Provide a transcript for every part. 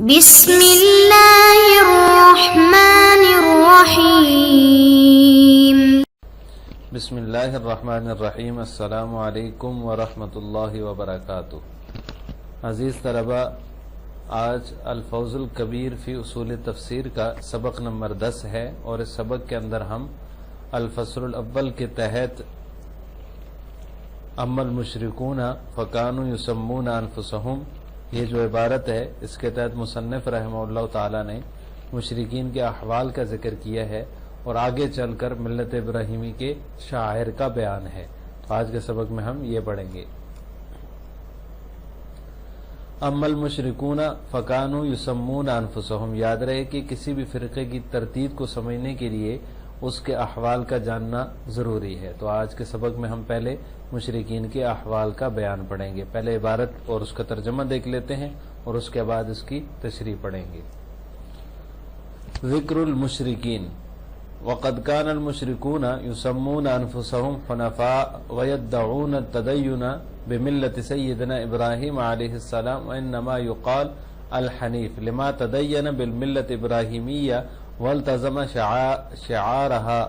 بسم اللہ الرحمن الرحیم۔ بسم اللہ الرحمن الرحیم۔ السلام علیکم ورحمۃ اللہ وبرکاتہ۔ عزیز طلبہ، آج الفوز الکبیر فی اصول تفسیر کا سبق نمبر 10 ہے، اور اس سبق کے اندر ہم الفصل الاول کے تحت اما المشرکون فکانوا یسمون انفسہم، یہ جو عبارت ہے اس کے تحت مصنف رحمہ اللہ تعالی نے مشرکین کے احوال کا ذکر کیا ہے، اور آگے چل کر ملت ابراہیمی کے شاعر کا بیان ہے۔ تو آج کے سبق میں ہم یہ پڑھیں گے۔ اما المشرکون فکانوا یسمون انفسہم، یاد رہے کہ کسی بھی فرقے کی ترتیب کو سمجھنے کے لیے اس کے احوال کا جاننا ضروری ہے۔ تو آج کے سبق میں ہم پہلے مشرکین کے احوال کا بیان پڑھیں گے۔ پہلے عبارت اور اس کا ترجمہ دیکھ لیتے ہیں، اور اس کے بعد اس کی تشریح پڑھیں گے۔ ذکر المشرکین۔ وقد كان المشركون يسمون أنفسهم حنفاء ويدعون التدين بملة سيدنا إبراهيم عليه السلام، وإنما يقال الحنيف لما تدين بالملة الإبراهيمية والتزم شعارها۔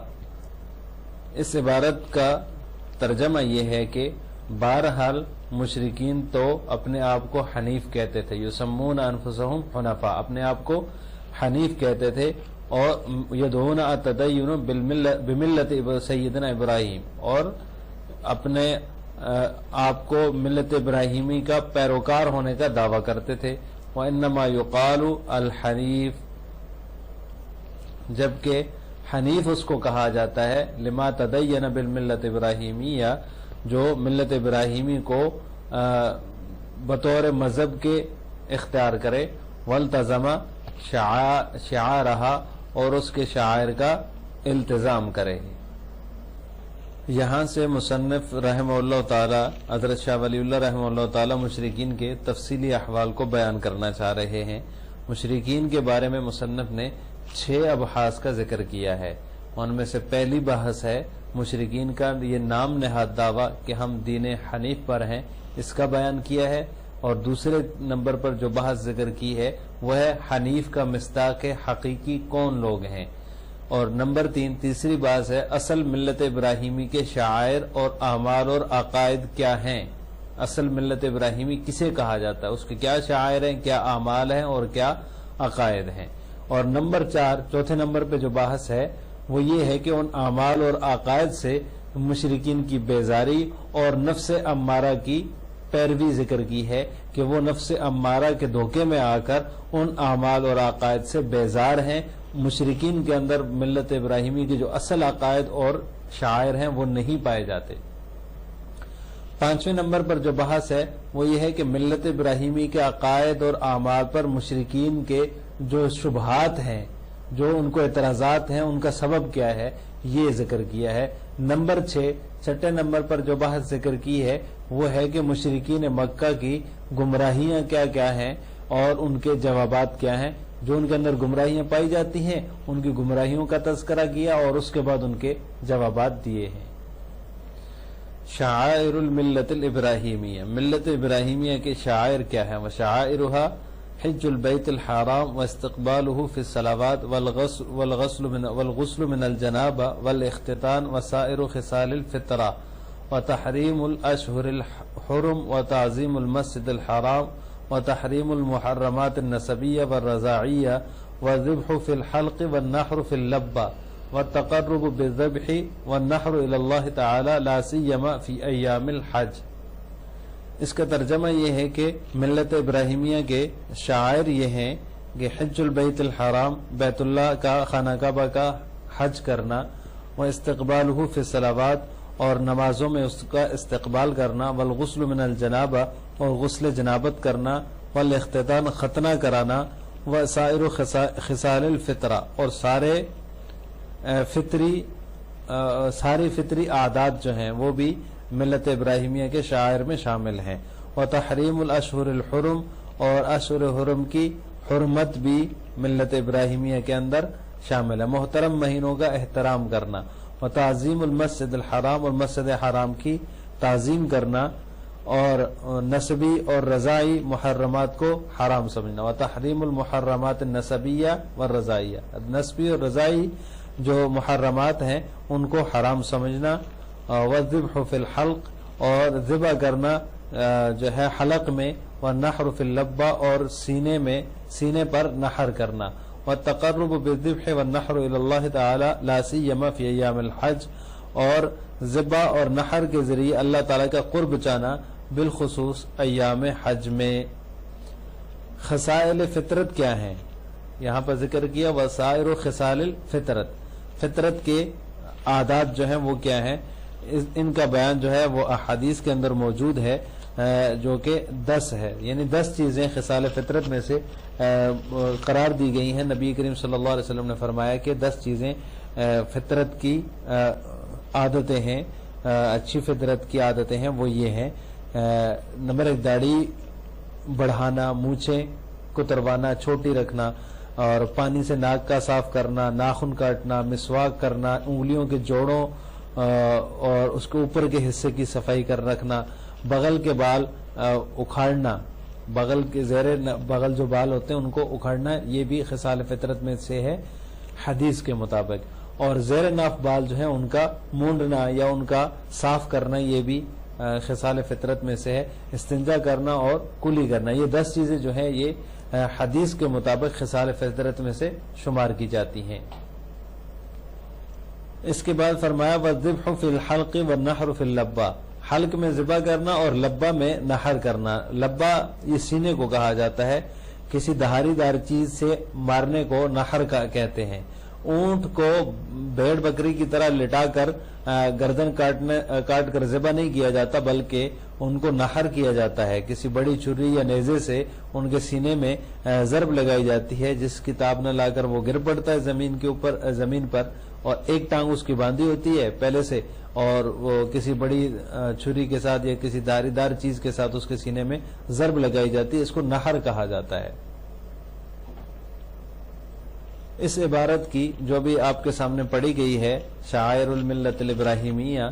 اس عبارت کا ترجمہ یہ ہے کہ بہرحال مشرکین تو اپنے آپ کو حنیف کہتے تھے، یسمون انفسهم حنفاء، اپنے آپ کو حنیف کہتے تھے، اور یدعون التدین بملت سیدنا ابراہیم، اور اپنے آپ کو ملت ابراہیمی کا پیروکار ہونے کا دعویٰ کرتے تھے۔ وانما یقال الحنیف، جبکہ حنیف اس کو کہا جاتا ہے لما تدین بالملت ابراہیمیہ، جو ملت ابراہیمی کو بطور مذہب کے اختیار کرے، والتزم شعارہا، اور اس کے شاعر کا التزام کرے۔ یہاں سے مصنف رحمہ اللہ تعالی حضرت شاہ ولی اللہ رحمہ اللہ تعالی مشرکین کے تفصیلی احوال کو بیان کرنا چاہ رہے ہیں۔ مشرکین کے بارے میں مصنف نے 6 ابحاث کا ذکر کیا ہے۔ ان میں سے پہلی بحث ہے مشرکین کا یہ نام نہاد دعویٰ کہ ہم دین حنیف پر ہیں، اس کا بیان کیا ہے، اور دوسرے نمبر پر جو بحث ذکر کی ہے وہ ہے حنیف کا مصداق حقیقی کون لوگ ہیں، اور نمبر 3 تیسری بات ہے اصل ملت ابراہیمی کے شعائر اور اعمال اور عقائد کیا ہیں۔ اصل ملت ابراہیمی کسے کہا جاتا ہے، اس کے کیا شعائر ہیں، کیا اعمال ہیں، اور کیا عقائد ہیں۔ اور نمبر 4 چوتھے نمبر پہ جو بحث ہے وہ یہ ہے کہ ان اعمال اور عقائد سے مشرکین کی بیزاری اور نفس امارہ کی پیروی ذکر کی ہے، کہ وہ نفس امارہ کے دھوکے میں آ کر ان اعمال اور عقائد سے بیزار ہیں۔ مشرکین کے اندر ملت ابراہیمی کے جو اصل عقائد اور شعائر ہیں وہ نہیں پائے جاتے۔ 5ویں نمبر پر جو بحث ہے وہ یہ ہے کہ ملت ابراہیمی کے عقائد اور اعمال پر مشرکین کے جو شبہات ہیں، جو ان کو اعتراضات ہیں، ان کا سبب کیا ہے، یہ ذکر کیا ہے۔ نمبر 6 چھٹے نمبر پر جو بحث ذکر کی ہے وہ ہے کہ مشرکین مکہ کی گمراہیاں کیا کیا ہیں اور ان کے جوابات کیا ہیں۔ جو ان کے اندر گمراہیاں پائی جاتی ہیں ان کی گمراہیوں کا تذکرہ کیا، اور اس کے بعد ان کے جوابات دیے ہیں۔ شعائر الملت الابراہیمیہ، ملت ابراہیمیہ کے شعائر کیا ہیں؟ وشعائرها حج البیت الحرام واستقبالہ فی الصلوات والغسل من الجنابہ والاختتان وسائر خصال الفطرہ وتحریم الاشہر الحرم وتعظیم المسجد الحرام وتحریم المحرمات النسبیہ والرضاعیہ والذبح فی الحلق والنحر فی اللبہ والتقرب بالذبح والنحر الی اللہ تعالی لا سیما فی ایام الحج۔ اس کا ترجمہ یہ ہے کہ ملت ابراہیمیہ کے شاعر یہ ہیں کہ حج البیت الحرام، بیت اللہ کا خانہ کعبہ کا حج کرنا، و استقبالہ فی الصلوات، اور نمازوں میں اس کا استقبال کرنا، والغسل من الجنابہ، اور غسل جنابت کرنا، والاختتان ختنہ کرانا، وسائر خصال الفطرہ، اور ساری فطری عادات جو ہیں وہ بھی ملت ابراہیمیہ کے شاعر میں شامل ہیں۔ وتحریم الاشہر الحرم، اور اشہر حرم کی حرمت بھی ملت ابراہیمیہ کے اندر شامل ہے، محترم مہینوں کا احترام کرنا۔ وتعظیم المسجد الحرام، اور مسجد حرام کی تعظیم کرنا، اور نسبی اور رضائی محرمات کو حرام سمجھنا. وتحریم المحرمات النسبیہ والرضائیہ، نسبی اور رضائی جو محرمات ہیں ان کو حرام سمجھنا. والذبح فی الحلق، اور ذبح کرنا جو ہے حلق میں. والنحر فی اللبہ، اور سینے پر نحر کرنا. والتقرب بالذبح والنحر الی اللہ تعالی لا سیما فی ایام الحج، اور ذبح اور نحر کے ذریعے اللہ تعالیٰ کا قرب چاہنا بالخصوص ایام حج میں. خصائل فطرت کیا ہیں؟ یہاں پر ذکر کیا وسائر خصال الفطرت، فطرت کے عادات جو ہیں وہ کیا ہیں، ان کا بیان جو ہے وہ احادیث کے اندر موجود ہے، جو کہ 10 ہے، یعنی 10 چیزیں خصال فطرت میں سے قرار دی گئی ہیں. نبی کریم صلی اللہ علیہ وسلم نے فرمایا کہ 10 چیزیں فطرت کی عادتیں ہیں، اچھی فطرت کی عادتیں ہیں. وہ یہ ہیں: نمبر 1 داڑھی بڑھانا، مونچھیں کتروانا، چھوٹی رکھنا، اور پانی سے ناک کا صاف کرنا، ناخن کاٹنا، مسواک کرنا، انگلیوں کے جوڑوں اور اس کے اوپر کے حصے کی صفائی کر رکھنا، بغل کے بال اکھاڑنا، بغل کے زیر بغل جو بال ہوتے ہیں ان کو اکھاڑنا، یہ بھی خصال فطرت میں سے ہے حدیث کے مطابق. اور زیر ناف بال جو ہیں ان کا مونڈنا یا ان کا صاف کرنا، یہ بھی خصال فطرت میں سے ہے. استنجا کرنا اور کلی کرنا، یہ 10 چیزیں جو ہیں یہ حدیث کے مطابق خصال فطرت میں سے شمار کی جاتی ہیں. اس کے بعد فرمایا والذبح فی الحلق والنحر فی اللبہ، حلق میں ذبح کرنا اور لبہ میں نحر کرنا. لبہ یہ سینے کو کہا جاتا ہے، کسی دھاری دار چیز سے مارنے کو نحر کا کہتے ہیں. اونٹ کو بھیڑ بکری کی طرح لٹا کر گردن کاٹ کر ذبح نہیں کیا جاتا، بلکہ ان کو نحر کیا جاتا ہے. کسی بڑی چھری یا نیزے سے ان کے سینے میں ضرب لگائی جاتی ہے، جس کی تاب نہ لا کر وہ گر پڑتا ہے زمین پر، اور ایک ٹانگ اس کی باندھی ہوتی ہے پہلے سے، اور وہ کسی بڑی چھری کے ساتھ یا کسی دھاری دار چیز کے ساتھ اس کے سینے میں ضرب لگائی جاتی ہے. اس کو نحر کہا جاتا ہے. اس عبارت کی جو بھی آپ کے سامنے پڑھی گئی ہے شعائر الملت الابراہیمیہ،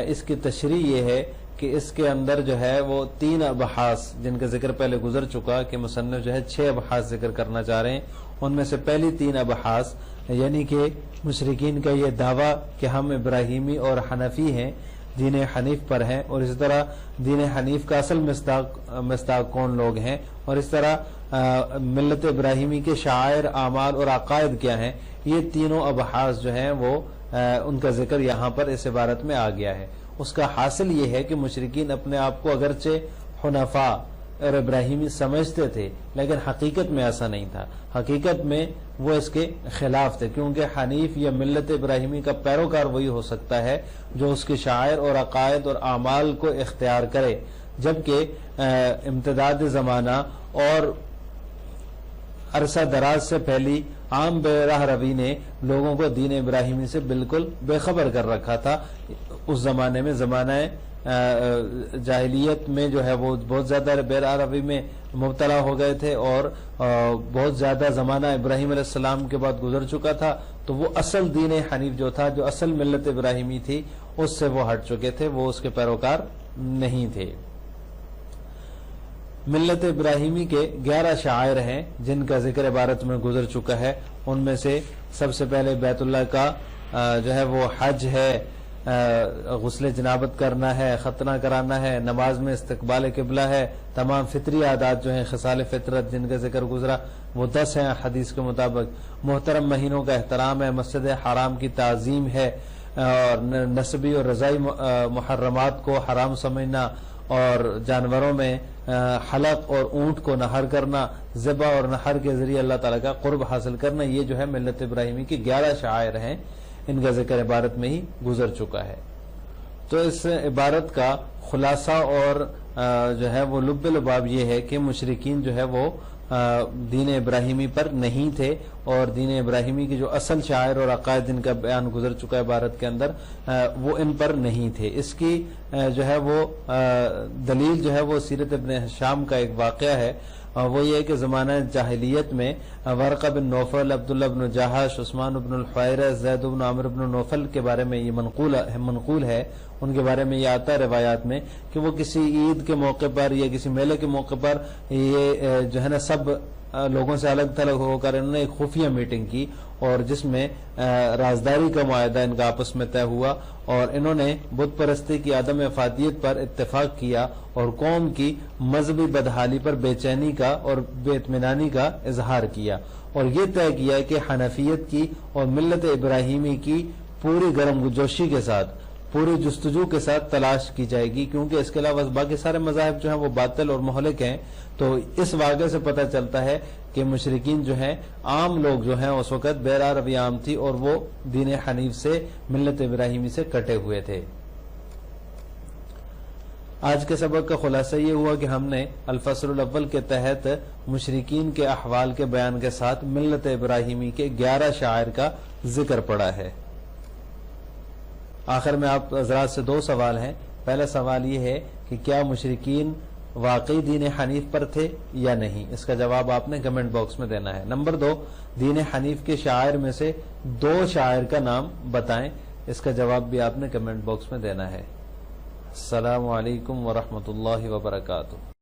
اس کی تشریح یہ ہے کہ اس کے اندر جو ہے وہ 3 ابحاث جن کا ذکر پہلے گزر چکا کہ مصنف جو ہے 6 ابحاث ذکر کرنا چاہ رہے ہیں. ان میں سے پہلی 3 ابحاث یعنی کہ مشرکین کا یہ دعویٰ کہ ہم ابراہیمی اور حنفی ہیں، دین حنیف پر ہیں، اور اس طرح دین حنیف کا اصل مصداق کون لوگ ہیں، اور اس طرح ملت ابراہیمی کے شعائر، اعمال اور عقائد کیا ہیں، یہ تینوں ابحاث جو ہیں وہ ان کا ذکر یہاں پر اس عبارت میں آ گیا ہے. اس کا حاصل یہ ہے کہ مشرکین اپنے آپ کو اگرچہ حنفاء اور ابراہیمی سمجھتے تھے، لیکن حقیقت میں ایسا نہیں تھا. حقیقت میں وہ اس کے خلاف تھے، کیونکہ حنیف یا ملت ابراہیمی کا پیروکار وہی ہو سکتا ہے جو اس کے شعائر اور عقائد اور اعمال کو اختیار کرے، جبکہ امتداد زمانہ اور عرصہ دراز سے پہلی عام بے راہ روی نے لوگوں کو دین ابراہیمی سے بالکل بے خبر کر رکھا تھا. اس زمانے میں، زمانہ جاہلیت میں جو ہے وہ بہت زیادہ بے راہ روی میں مبتلا ہو گئے تھے، اور بہت زیادہ زمانہ ابراہیم علیہ السلام کے بعد گزر چکا تھا. تو وہ اصل دین حنیف جو تھا، جو اصل ملت ابراہیمی تھی، اس سے وہ ہٹ چکے تھے، وہ اس کے پیروکار نہیں تھے. ملت ابراہیمی کے 11 شعائر ہیں جن کا ذکر عبارت میں گزر چکا ہے. ان میں سے سب سے پہلے بیت اللہ کا جو ہے وہ حج ہے، غسل جنابت کرنا ہے، ختنہ کرانا ہے، نماز میں استقبال قبلہ ہے. تمام فطری عادات جو ہیں خصال فطرت جن کا ذکر گزرا وہ 10 ہیں حدیث کے مطابق. محترم مہینوں کا احترام ہے، مسجد حرام کی تعظیم ہے، اور نسبی اور رضائی محرمات کو حرام سمجھنا، اور جانوروں میں حلق اور اونٹ کو نحر کرنا، ذبح اور نحر کے ذریعے اللہ تعالیٰ کا قرب حاصل کرنا، یہ جو ہے ملت ابراہیمی کی 11 شعائر ہیں. ان کا ذکر عبارت میں ہی گزر چکا ہے. تو اس عبارت کا خلاصہ اور جو ہے وہ لب لباب یہ ہے کہ مشرکین جو ہے وہ دین ابراہیمی پر نہیں تھے، اور دین ابراہیمی کی جو اصل شعائر اور عقائد جن کا بیان گزر چکا ہے عبارت کے اندر، وہ ان پر نہیں تھے. اس کی جو ہے وہ دلیل جو ہے وہ سیرت ابن ہشام کا ایک واقعہ ہے. وہ یہ کہ زمانہ جاہلیت میں ورقہ بن نوفل، عبداللہ بن جہش، عثمان بن الحویرث، زید بن عمرو بن نوفل کے بارے میں یہ منقول ہے، ان کے بارے میں یہ آتا ہے روایات میں کہ وہ کسی عید کے موقع پر یا کسی میلے کے موقع پر یہ جو ہے نا سب لوگوں سے الگ تھلگ ہو کر انہوں نے ایک خفیہ میٹنگ کی، اور جس میں رازداری کا معاہدہ ان کا آپس میں طے ہوا، اور انہوں نے بت پرستی کی عدم افادیت پر اتفاق کیا اور قوم کی مذہبی بدحالی پر بے چینی کا اور بے اطمینانی کا اظہار کیا، اور یہ طے کیا کہ حنفیت کی اور ملت ابراہیمی کی پوری گرم جوشی کے ساتھ، پوری جستجو کے ساتھ تلاش کی جائے گی، کیونکہ اس کے علاوہ باقی سارے مذاہب جو ہیں وہ باطل اور مہلک ہیں۔ تو اس واقعے سے پتہ چلتا ہے کہ مشرکین جو ہیں، عام لوگ جو ہیں اس وقت بیرا رویہ عام تھی اور وہ دین حنیف سے، ملت ابراہیمی سے کٹے ہوئے تھے۔ آج کے سبق کا خلاصہ یہ ہوا کہ ہم نے الفصل الاول کے تحت مشرکین کے احوال کے بیان کے ساتھ ملت ابراہیمی کے 11 شعائر کا ذکر پڑا ہے۔ آخر میں آپ حضرات سے 2 سوال ہیں۔ پہلا سوال یہ ہے کہ کیا مشرکین واقعی دین حنیف پر تھے یا نہیں؟ اس کا جواب آپ نے کمنٹ باکس میں دینا ہے۔ نمبر 2، دین حنیف کے شاعر میں سے 2 شاعر کا نام بتائیں، اس کا جواب بھی آپ نے کمنٹ باکس میں دینا ہے۔ السلام علیکم ورحمۃ اللہ وبرکاتہ۔